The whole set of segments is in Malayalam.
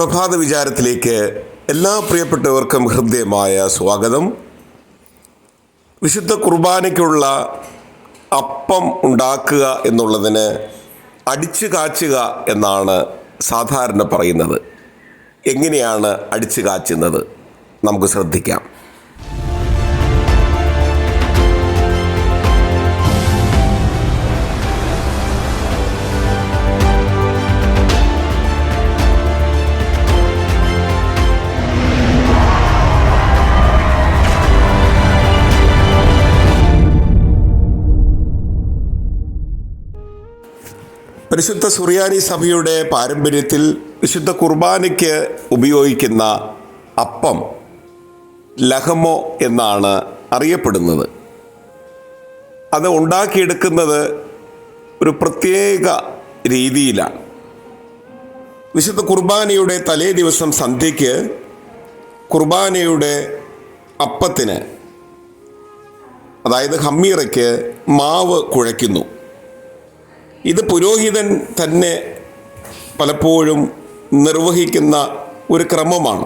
പ്രഭാത വിചാരത്തിലേക്ക് എല്ലാ പ്രിയപ്പെട്ടവർക്കും ഹൃദ്യമായ സ്വാഗതം. വിശുദ്ധ കുർബാനയ്ക്കുള്ള അപ്പം ഉണ്ടാക്കുക എന്നുള്ളതിന് അടിച്ചു കാച്ചുക എന്നാണ് സാധാരണ പറയുന്നത്. എങ്ങനെയാണ് അടിച്ചു കാച്ചുന്നത് നമുക്ക് ശ്രദ്ധിക്കാം. പരിശുദ്ധ സുറിയാനി സഭയുടെ പാരമ്പര്യത്തിൽ വിശുദ്ധ കുർബാനയ്ക്ക് ഉപയോഗിക്കുന്ന അപ്പം ലഹമോ എന്നാണ് അറിയപ്പെടുന്നത്. അത് ഉണ്ടാക്കിയെടുക്കുന്നത് ഒരു പ്രത്യേക രീതിയിലാണ്. വിശുദ്ധ കുർബാനയുടെ തലേ ദിവസം സന്ധ്യയ്ക്ക് കുർബാനയുടെ അപ്പത്തിന്, അതായത് ഹമ്മീറയ്ക്ക് മാവ് കുഴയ്ക്കുന്നു. ഇത് പുരോഹിതൻ തന്നെ പലപ്പോഴും നിർവഹിക്കുന്ന ഒരു ക്രമമാണ്.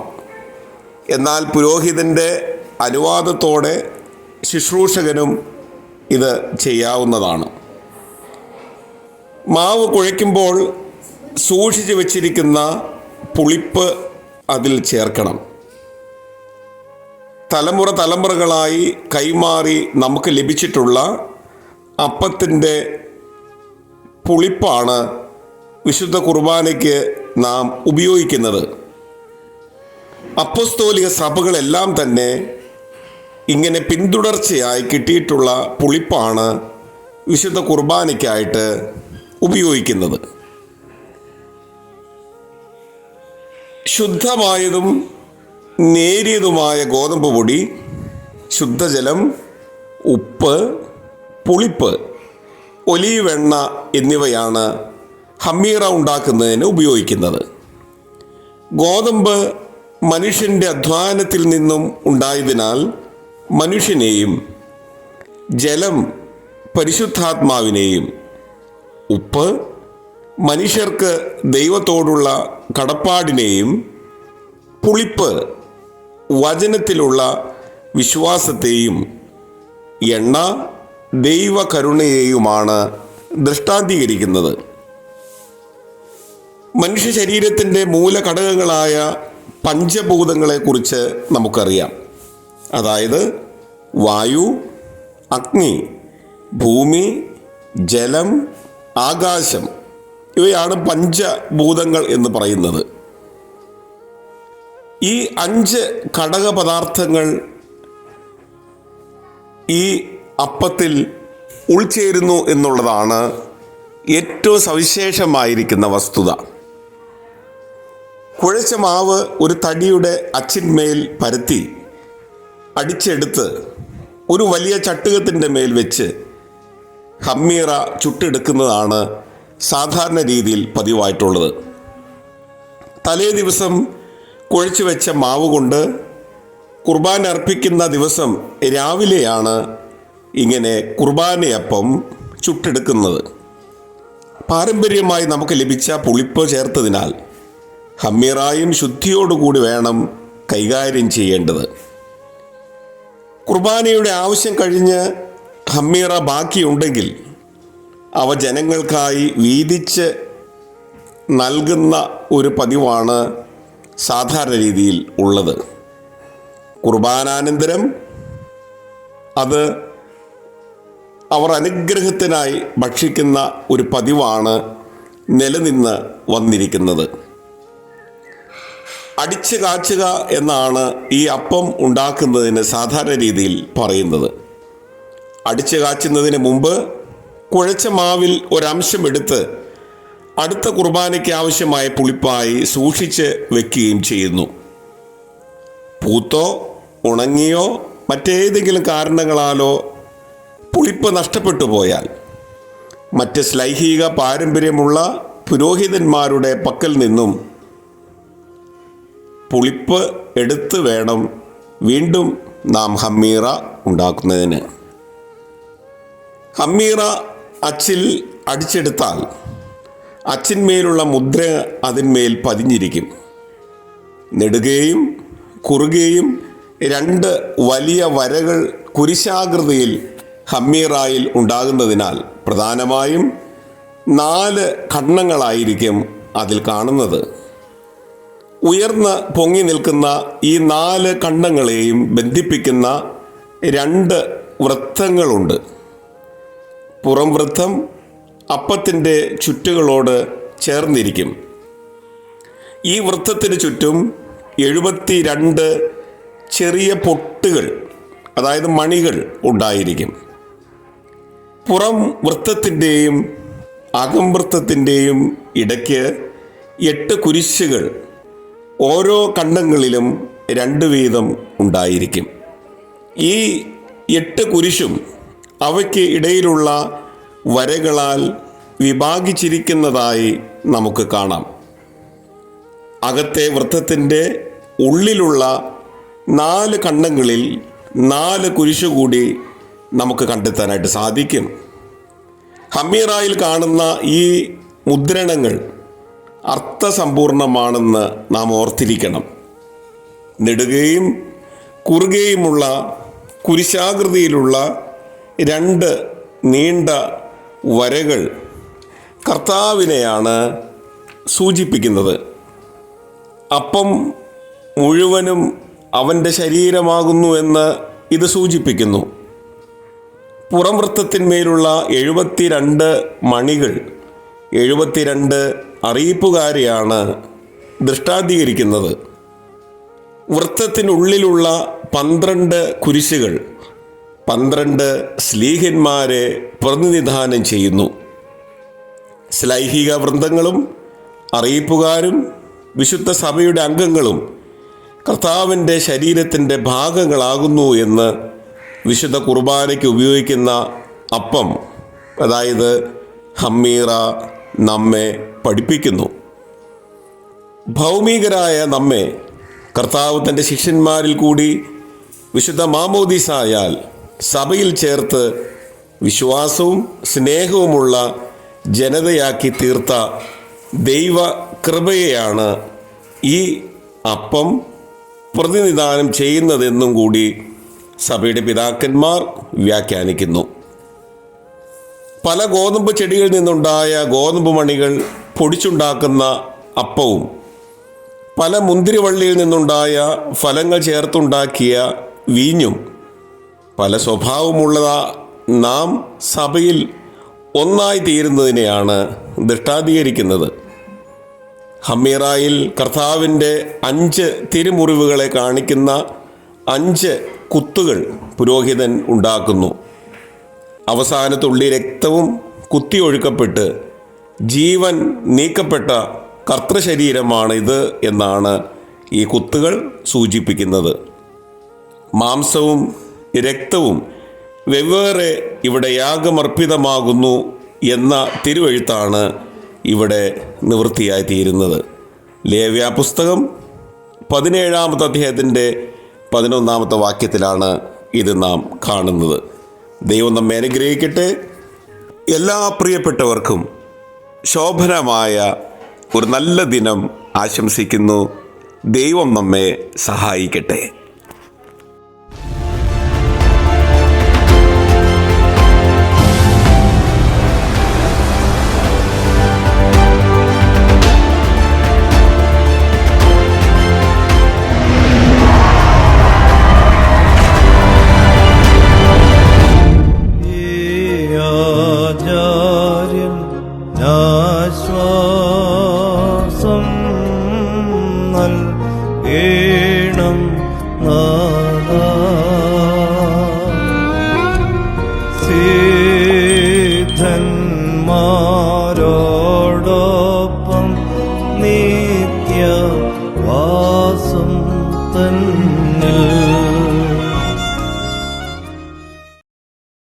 എന്നാൽ പുരോഹിതൻ്റെ അനുവാദത്തോടെ ശുശ്രൂഷകനും ഇത് ചെയ്യാവുന്നതാണ്. മാവ് കുഴയ്ക്കുമ്പോൾ സൂക്ഷിച്ചു വച്ചിരിക്കുന്ന പുളിപ്പ് അതിൽ ചേർക്കണം. തലമുറകളായി കൈമാറി നമുക്ക് ലഭിച്ചിട്ടുള്ള അപ്പത്തിൻ്റെ പുളിപ്പാണ് വിശുദ്ധ കുർബാനയ്ക്ക് നാം ഉപയോഗിക്കുന്നത്. അപ്പോസ്തോലിക സഭകളെല്ലാം തന്നെ ഇങ്ങനെ പിന്തുടർച്ചയായി കിട്ടിയിട്ടുള്ള പുളിപ്പാണ് വിശുദ്ധ കുർബാനയ്ക്കായിട്ട് ഉപയോഗിക്കുന്നത്. ശുദ്ധമായതും നേരിയതുമായ ഗോതമ്പ് പൊടി, ശുദ്ധജലം, ഉപ്പ്, പുളിപ്പ്, ഒലീവ് എണ്ണ എന്നിവയാണ് ഹമ്മീറ ഉണ്ടാക്കുന്നതിന് ഉപയോഗിക്കുന്നത്. ഗോതമ്പ് മനുഷ്യൻ്റെ അധ്വാനത്തിൽ നിന്നും ഉണ്ടായതിനാൽ മനുഷ്യനെയും, ജലം പരിശുദ്ധാത്മാവിനെയും, ഉപ്പ് മനുഷ്യർക്ക് ദൈവത്തോടുള്ള കടപ്പാടിനെയും, പുളിപ്പ് വചനത്തിലുള്ള വിശ്വാസത്തെയും, എണ്ണ ദൈവകരുണയെയുമാണ് ദൃഷ്ടാന്തീകരിക്കുന്നത്. മനുഷ്യ ശരീരത്തിൻ്റെ മൂലഘടകങ്ങളായ പഞ്ചഭൂതങ്ങളെക്കുറിച്ച് നമുക്കറിയാം. അതായത് വായു, അഗ്നി, ഭൂമി, ജലം, ആകാശം, ഇവയാണ് പഞ്ചഭൂതങ്ങൾ എന്ന് പറയുന്നത്. ഈ 5 ഘടകപദാർത്ഥങ്ങൾ ഈ അപ്പത്തിൽ ഉൾച്ചേരുന്നു എന്നുള്ളതാണ് ഏറ്റവും സവിശേഷമായിരിക്കുന്ന വസ്തുത. കുഴച്ച മാവ് ഒരു തടിയുടെ അച്ചിന്മേൽ പരത്തി അടിച്ചെടുത്ത് ഒരു വലിയ ചട്ടുകത്തിൻ്റെ മേൽ വെച്ച് ഹമ്മീറ ചുട്ടെടുക്കുന്നതാണ് സാധാരണ രീതിയിൽ പതിവായിട്ടുള്ളത്. തലേ ദിവസം കുഴച്ചു വെച്ച മാവ് കൊണ്ട് കുർബാന അർപ്പിക്കുന്ന ദിവസം രാവിലെയാണ് ഇങ്ങനെ കുർബാനയപ്പം ചുട്ടെടുക്കുന്നത്. പാരമ്പര്യമായി നമുക്ക് ലഭിച്ച പുളിപ്പ് ചേർത്തതിനാൽ ഹമ്മീറായും ശുദ്ധിയോടുകൂടി വേണം കൈകാര്യം ചെയ്യേണ്ടത്. കുർബാനയുടെ ആവശ്യം കഴിഞ്ഞ് ഹമ്മീറ ബാക്കിയുണ്ടെങ്കിൽ അവ ജനങ്ങൾക്കായി വീതിച്ച് നൽകുന്ന ഒരു പതിവാണ് സാധാരണ രീതിയിൽ ഉള്ളത്. കുർബാനാനന്തരം അത് അവർ അനുഗ്രഹത്തിനായി ഭക്ഷിക്കുന്ന ഒരു പതിവാണ് നിലനിന്ന് വന്നിരിക്കുന്നത്. അടിച്ചു കാച്ചുക എന്നാണ് ഈ അപ്പം ഉണ്ടാക്കുന്നതിന് സാധാരണ രീതിയിൽ പറയുന്നത്. അടിച്ചു കാച്ചുന്നതിന് മുമ്പ് കുഴച്ച മാവിൽ ഒരംശം എടുത്ത് അടുത്ത കുർബാനയ്ക്ക് ആവശ്യമായ പുളിപ്പായി സൂക്ഷിച്ച് വെക്കുകയും ചെയ്യുന്നു. പൂത്തോ ഉണങ്ങിയോ മറ്റേതെങ്കിലും കാരണങ്ങളാലോ പുളിപ്പ് നഷ്ടപ്പെട്ടു പോയാൽ മറ്റ് ശ്ലൈഹിക പാരമ്പര്യമുള്ള പുരോഹിതന്മാരുടെ പക്കൽ നിന്നും പുളിപ്പ് എടുത്ത് വേണം വീണ്ടും നാം ഹമ്മീറ ഉണ്ടാക്കുന്നതിന്. ഹമ്മീറ അച്ചിൽ അടിച്ചെടുത്താൽ അച്ചിന്മേലുള്ള മുദ്ര അതിന്മേൽ പതിഞ്ഞിരിക്കും. നെടുകയും കുറുകയും 2 വലിയ വരകൾ കുരിശാകൃതിയിൽ ഹമ്മീറായിൽ ഉണ്ടാകുന്നതിനാൽ പ്രധാനമായും 4 ഖണ്ഡങ്ങളായിരിക്കും അതിൽ കാണുന്നത്. ഉയർന്ന് പൊങ്ങി നിൽക്കുന്ന ഈ 4 ഖണ്ഡങ്ങളെയും ബന്ധിപ്പിക്കുന്ന 2 വൃത്തങ്ങളുണ്ട്. പുറം വൃത്തം അപ്പത്തിൻ്റെ ചുറ്റുകളോട് ചേർന്നിരിക്കും. ഈ വൃത്തത്തിന് ചുറ്റും 72 ചെറിയ പൊട്ടുകൾ, അതായത് മണികൾ ഉണ്ടായിരിക്കും. പുറം വൃത്തത്തിൻ്റെയും അകം വൃത്തത്തിൻ്റെയും ഇടയ്ക്ക് 8 കുരിശുകൾ ഓരോ ഖണ്ഡങ്ങളിലും 2 വീതം ഉണ്ടായിരിക്കും. ഈ 8 കുരിശും അവയ്ക്ക് ഇടയിലുള്ള വരകളാൽ വിഭാഗിച്ചിരിക്കുന്നതായി നമുക്ക് കാണാം. അകത്തെ വൃത്തത്തിൻ്റെ ഉള്ളിലുള്ള 4 ഖണ്ഡങ്ങളിൽ 4 കുരിശു കൂടി നമുക്ക് കണ്ടെത്താനായിട്ട് സാധിക്കും. ഹമ്മീറായിൽ കാണുന്ന ഈ മുദ്രണങ്ങൾ അർത്ഥസമ്പൂർണമാണെന്ന് നാം ഓർത്തിരിക്കണം. നെടുകയും കുറുകയുമുള്ള കുരിശാകൃതിയിലുള്ള 2 നീണ്ട വരകൾ കർത്താവിനെയാണ് സൂചിപ്പിക്കുന്നത്. അപ്പം മുഴുവനും അവൻ്റെ ശരീരമാകുന്നു എന്ന് ഇത് സൂചിപ്പിക്കുന്നു. പുറം വൃത്തത്തിന്മേലുള്ള 72 മണികൾ 72 അറിയിപ്പുകാരെയാണ് ദൃഷ്ടാന്തീകരിക്കുന്നത്. വൃത്തത്തിനുള്ളിലുള്ള 12 കുരിശുകൾ 12 ശ്ലീഹന്മാരെ പ്രതിനിധാനം ചെയ്യുന്നു. ശ്ലൈഹിക വൃന്ദങ്ങളും അറിയിപ്പുകാരും വിശുദ്ധ സഭയുടെ അംഗങ്ങളും കർത്താവിൻ്റെ ശരീരത്തിൻ്റെ ഭാഗങ്ങളാകുന്നു എന്ന് വിശുദ്ധ കുർബാനയ്ക്ക് ഉപയോഗിക്കുന്ന അപ്പം, അതായത് ഹമ്മീറ, നമ്മെ പഠിപ്പിക്കുന്നു. ഭൗമികരായ നമ്മെ കർത്താവ് തൻ്റെ ശിഷ്യന്മാരിൽ കൂടി വിശുദ്ധ മാമോദീസായാൽ സഭയിൽ ചേർത്ത് വിശ്വാസവും സ്നേഹവുമുള്ള ജനതയാക്കി തീർത്ത ദൈവ കൃപയെയാണ് ഈ അപ്പം പ്രതിനിധാനം ചെയ്യുന്നതെന്നും കൂടി സഭയുടെ പിതാക്കന്മാർ വ്യാഖ്യാനിക്കുന്നു. പല ഗോതമ്പ് ചെടികളിൽ നിന്നുണ്ടായ ഗോതമ്പ് മണികൾ പൊടിച്ചുണ്ടാക്കുന്ന അപ്പവും പല മുന്തിരിവള്ളിയിൽ നിന്നുണ്ടായ ഫലങ്ങൾ ചേർത്തുണ്ടാക്കിയ വീഞ്ഞും പല സ്വഭാവമുള്ള നാം സഭയിൽ ഒന്നായി തീരുന്നതിനെയാണ് ദൃഷ്ടാന്തീകരിക്കുന്നത്. ഹമ്മീറായിൽ കർത്താവിൻ്റെ 5 തിരുമുറിവുകളെ കാണിക്കുന്ന 5 കുത്തുകൾ പുരോഹിതൻ ഉണ്ടാക്കുന്നു. അവസാന തുള്ളി രക്തവും കുത്തിയൊഴുക്കപ്പെട്ട് ജീവൻ നീക്കപ്പെട്ട കർത്തൃശരീരമാണിത് എന്നാണ് ഈ കുത്തുകൾ സൂചിപ്പിക്കുന്നത്. മാംസവും രക്തവും വെവ്വേറെ ഇവിടെ യാഗമർപ്പിതമാകുന്നു എന്ന തിരുവെഴുത്താണ് ഇവിടെ നിവൃത്തിയായി തീരുന്നത്. ലേവ്യ പുസ്തകം 17-ാമത്തെ അധ്യായത്തിൻ്റെ 11-ാമത്തെ വാക്യത്തിലാണ് ഇത് നാം കാണുന്നത്. ദൈവം നമ്മെ അനുഗ്രഹിക്കട്ടെ. എല്ലാ പ്രിയപ്പെട്ടവർക്കും ശോഭനമായ ഒരു നല്ല ദിനം ആശംസിക്കുന്നു. ദൈവം നമ്മെ സഹായിക്കട്ടെ. ആശ്വാസം നൽകേണം നാഥാ. സിദ്ധന്മാർ